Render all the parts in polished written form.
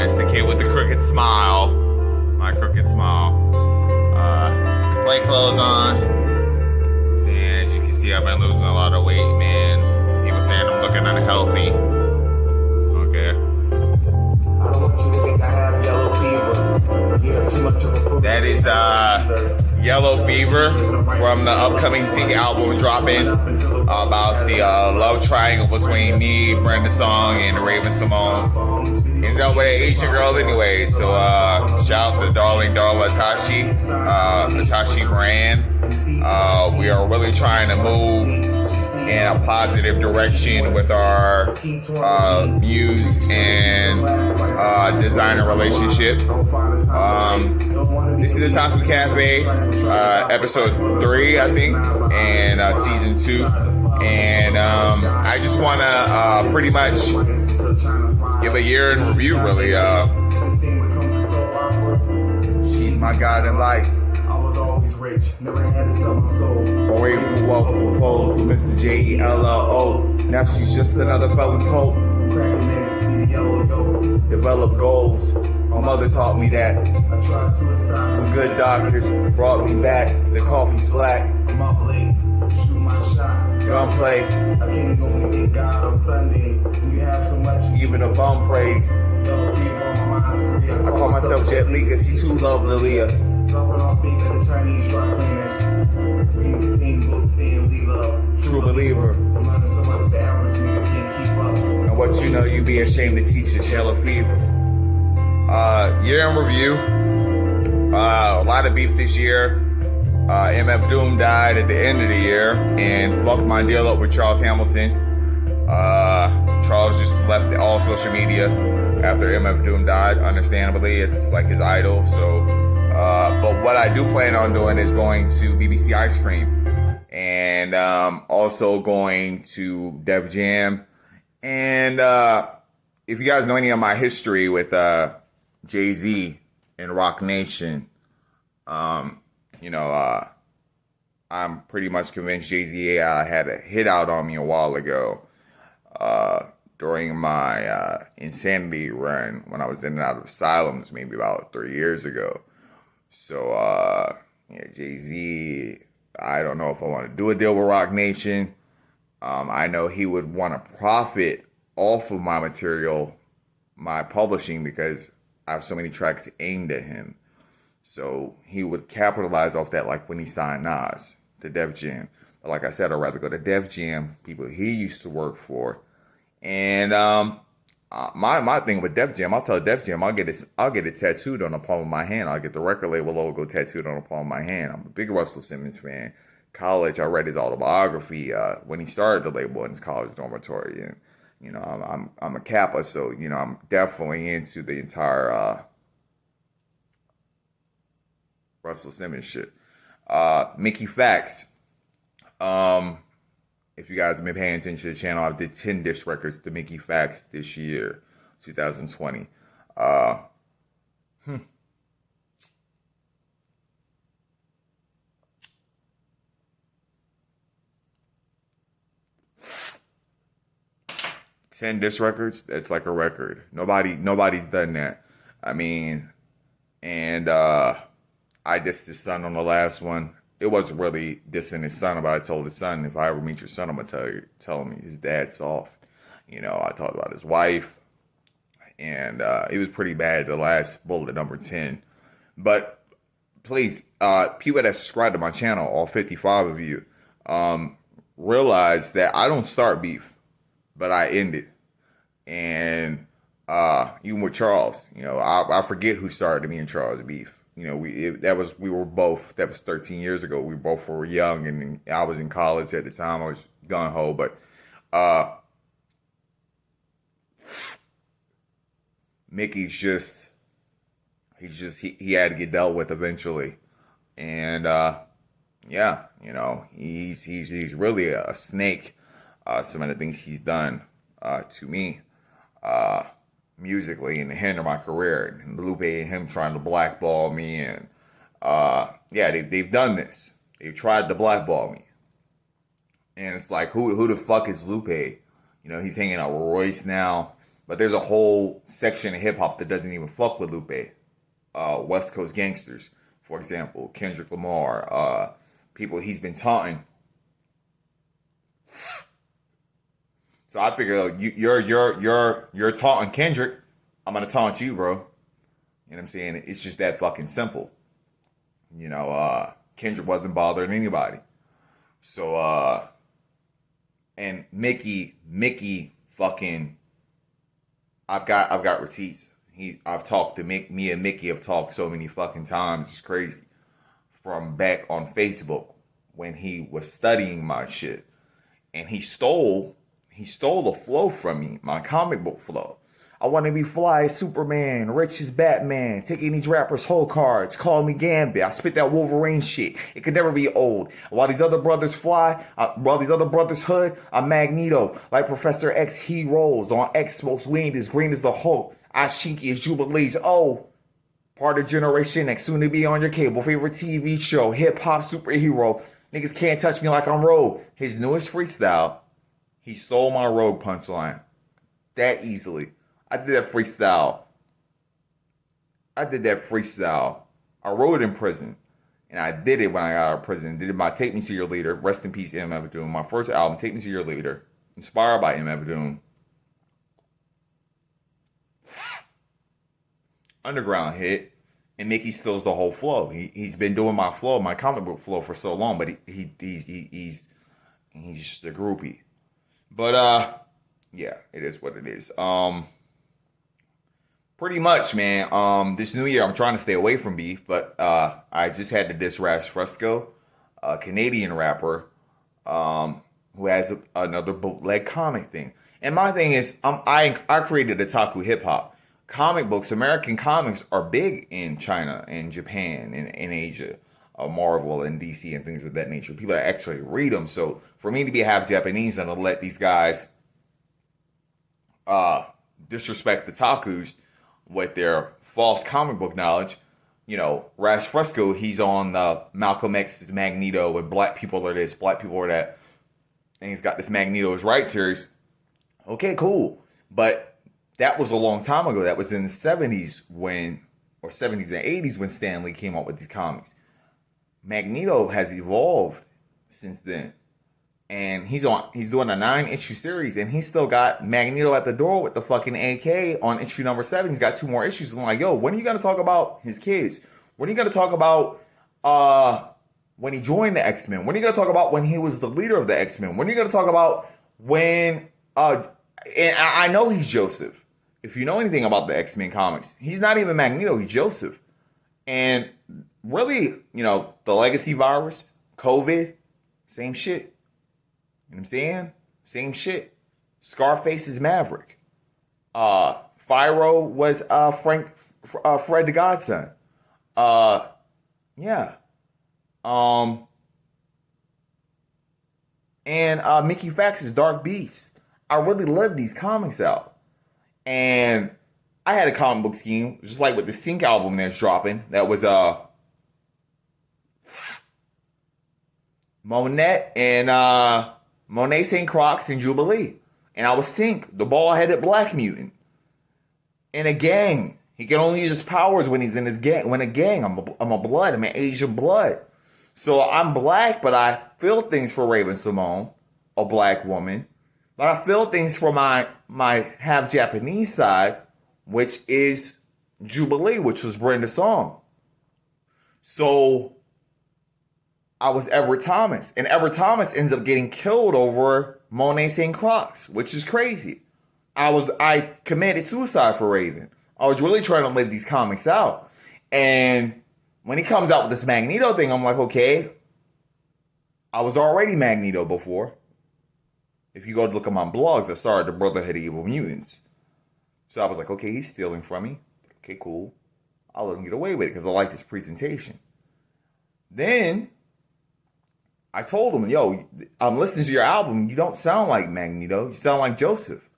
That's the kid with the crooked smile. My crooked smile. Plain clothes on. And as you can see, I've been losing a lot of weight, man. People saying I'm looking unhealthy. Okay. I don't want you to think I have yellow fever. You have too much of a That is Yellow Fever from the upcoming Sing album dropping about the love triangle between me, Brenda Song, and Raven Simone. Ended up with an Asian girl anyway, so shout out to darling Darla Itoshii brand. We are really trying to move in a positive direction with our muse and designer relationship. This is the Otaku Cafe, episode 3, I think, and season 2. And I just want to pretty much give a year in review, really. She's my God in life. I was always rich, never had to sell my soul. Away from wealth, proposed with Mr. Jello. Now she's just another fella's hope. Cracking men see the yellow. Develop goals. My mother taught me that. I tried suicide. Some good doctors brought me back. The coffee's black. I'm up late, shoot my shot. Gunplay. I can't go and thank God on Sunday. You have so much. Even a bum praise. Yellow fever on my mind's free. I call myself Jet Li cause she too lovely. Dropping off big at the Chinese dry cleaners. Reading the same books, saying Lee love. True believer. I'm learning so much the average nigga can't keep up. And what you know, you be ashamed to teach is Yellow Fever. Year in review. A lot of beef this year. MF Doom died at the end of the year and fucked my deal up with Charles Hamilton. Charles just left all social media after MF Doom died. Understandably, it's like his idol. So, but what I do plan on doing is going to BBC Ice Cream and also going to Def Jam. And if you guys know any of my history with Jay-Z and Rock Nation, I'm pretty much convinced Jay-Z had a hit out on me a while ago during my insanity run when I was in and out of asylums maybe about 3 years ago. So, Jay-Z, I don't know if I want to do a deal with Rock Nation. I know he would want to profit off of my material, my publishing, because I have so many tracks aimed at him. So he would capitalize off that, like when he signed Nas to Def Jam. But like I said, I'd rather go to Def Jam, people he used to work for. And my thing with Def Jam, I'll tell Def Jam, I'll get it tattooed on the palm of my hand. I'll get the record label logo tattooed on the palm of my hand. I'm a big Russell Simmons fan. College, I read his autobiography when he started the label in his college dormitory. And I'm a Kappa, so I'm definitely into the entire Russell Simmons shit. Mickey Factz. If you guys have been paying attention to the channel, I did 10 disc records to Mickey Factz this year, 2020. 10 disc records, that's like a record. Nobody's done that. I mean, and I dissed his son on the last one. It wasn't really dissing his son, but I told his son, if I ever meet your son, I'm gonna tell him his dad's soft. I talked about his wife, and it was pretty bad, the last bullet, number 10. But please, people that subscribe to my channel, all 55 of you, realize that I don't start beef, but I end it. And even with Charles, I forget who started me and Charles beef. That was 13 years ago. We both were young, and I was in college at the time. I was gung ho, but Mickey's he had to get dealt with eventually, and he's really a snake. Some of the things he's done to me musically and hinder my career, and Lupe and him trying to blackball me, and they've done this. They've tried to blackball me, and it's like, who the fuck is Lupe? He's hanging out with Royce now. But there's a whole section of hip hop that doesn't even fuck with Lupe. West Coast gangsters, for example, Kendrick Lamar, people he's been taunting. So I figure you're taunting Kendrick, I'm gonna taunt you, bro. You know what I'm saying? It's just that fucking simple. Kendrick wasn't bothering anybody. So and Mickey fucking I've got receipts. I've talked to me and Mickey have talked so many fucking times. It's crazy. From back on Facebook when he was studying my shit. And he stole the flow from me, my comic book flow. I want to be fly as Superman, rich as Batman, taking these rappers' whole cards, call me Gambit. I spit that Wolverine shit. It could never be old. While these other brothers fly, while these other brothers hood, I'm Magneto. Like Professor X, he rolls. On X smokes weed as green as the Hulk. Ice cheeky as Jubilees. Oh, part of Generation X, soon to be on your cable. Favorite TV show, hip-hop superhero. Niggas can't touch me like I'm Rogue. His newest freestyle, he stole my Rogue punchline. That easily. I did that freestyle. I wrote it in prison. And I did it when I got out of prison. Did it by Take Me to Your Leader. Rest in peace, M. Doom. My first album, Take Me to Your Leader. Inspired by M. Doom. Underground hit. And Mickey steals the whole flow. He's been doing my flow, my comic book flow for so long, but he's just a groupie. But yeah, it is what it is. Pretty much, man. This new year I'm trying to stay away from beef, but I just had to diss Rash Fresco, a Canadian rapper, who has another bootleg comic thing. And my thing is, I created Otaku hip hop. Comic books, American comics are big in China and Japan and in Asia, Marvel and DC and things of that nature. People actually read them. So for me to be half Japanese and to let these guys disrespect the Takus with their false comic book knowledge, Rash Fresco, he's on Malcolm X's Magneto and black people are this, black people are that. And he's got this Magneto's Right series. Okay, cool. But that was a long time ago. That was in the 70s or 70s and 80s when Stan Lee came out with these comics. Magneto has evolved since then. And he's doing a 9-issue series and he's still got Magneto at the door with the fucking AK on issue number 7. He's got 2 more issues. I'm like, yo, when are you going to talk about his kids? When are you going to talk about when he joined the X-Men? When are you going to talk about when he was the leader of the X-Men? When are you going to talk about when and I know he's Joseph. If you know anything about the X-Men comics, he's not even Magneto, he's Joseph. And really, the legacy virus, COVID, same shit. You know what I'm saying? Same shit. Scarface is Maverick. Fyro was Fred the Godson. Yeah. And Mickey Factz is Dark Beast. I really love these comics out. And I had a comic book scheme, just like with the Sync album that's dropping. That was Monet and Monet St. Croix and Jubilee. And I was Sync, the bald-headed black mutant. In a gang. He can only use his powers when he's in his gang. When a gang, I'm an Asian blood. So I'm black, but I feel things for Raven Simone, a black woman. But I feel things for my half Japanese side, which is Jubilee, which was Brenda Song. So I was Everett Thomas. And Everett Thomas ends up getting killed over Monet St. Croix, which is crazy. I committed suicide for Raven. I was really trying to live these comics out. And when he comes out with this Magneto thing, I'm like, okay, I was already Magneto before. If you go to look at my blogs, I started the Brotherhood of Evil Mutants. So I was like, okay, he's stealing from me. Okay, cool. I'll let him get away with it because I like this presentation. Then I told him, yo, I'm listening to your album. You don't sound like Magneto. You sound like Joseph.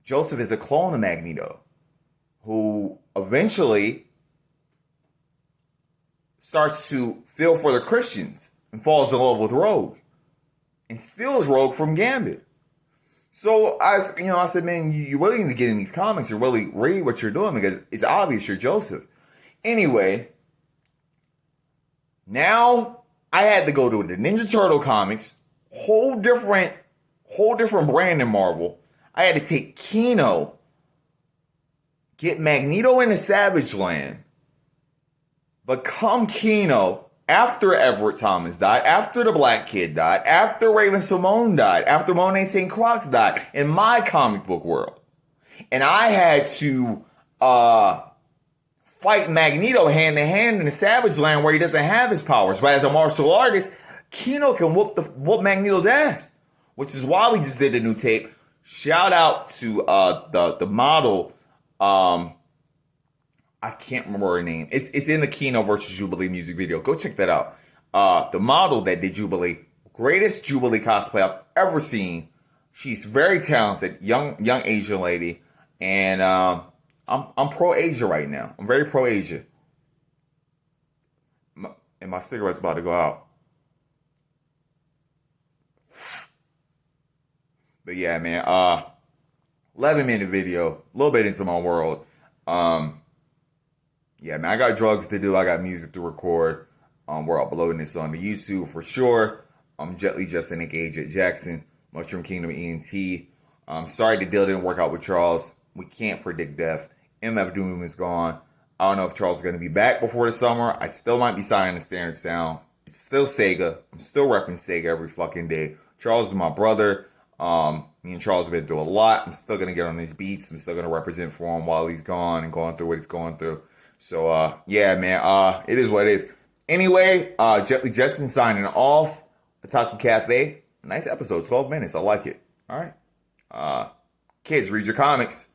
Joseph is a clone of Magneto who eventually starts to feel for the Christians and falls in love with Rogue and steals Rogue from Gambit. So I said, man, you really need to get in these comics and really read what you're doing because it's obvious you're Joseph. Anyway, now I had to go to the Ninja Turtle comics, whole different brand in Marvel. I had to take Kino, get Magneto into Savage Land, become Kino after Everett Thomas died, after the Black Kid died, after Raven Simone died, after Monet St. Croix died in my comic book world. And I had to fight Magneto hand to hand in the Savage Land where he doesn't have his powers. But as a martial artist, Kino can whoop Magneto's ass, which is why we just did a new tape. Shout out to the model. I can't remember her name. It's in the Kino versus Jubilee music video. Go check that out. The model that did Jubilee, greatest Jubilee cosplay I've ever seen. She's very talented, young Asian lady, and I'm pro Asia right now. I'm very pro Asia, and my cigarette's about to go out. But yeah, man. 11-minute video, a little bit into my world. Yeah, man, I got drugs to do. I got music to record. We're uploading this on the YouTube for sure. Jetly, Jetson, J. Jackson, Mushroom Kingdom, ENT. Sorry the deal didn't work out with Charles. We can't predict death. MF Doom is gone. I don't know if Charles is going to be back before the summer. I still might be signing the Standard Sound. It's still Sega. I'm still repping Sega every fucking day. Charles is my brother. Me and Charles have been through a lot. I'm still going to get on these beats. I'm still going to represent for him while he's gone and going through what he's going through. So, yeah, man, it is what it is. Anyway, Jetly Jetson signing off. Otaku Cafe. Nice episode, 12 minutes. I like it. All right. Kids, read your comics.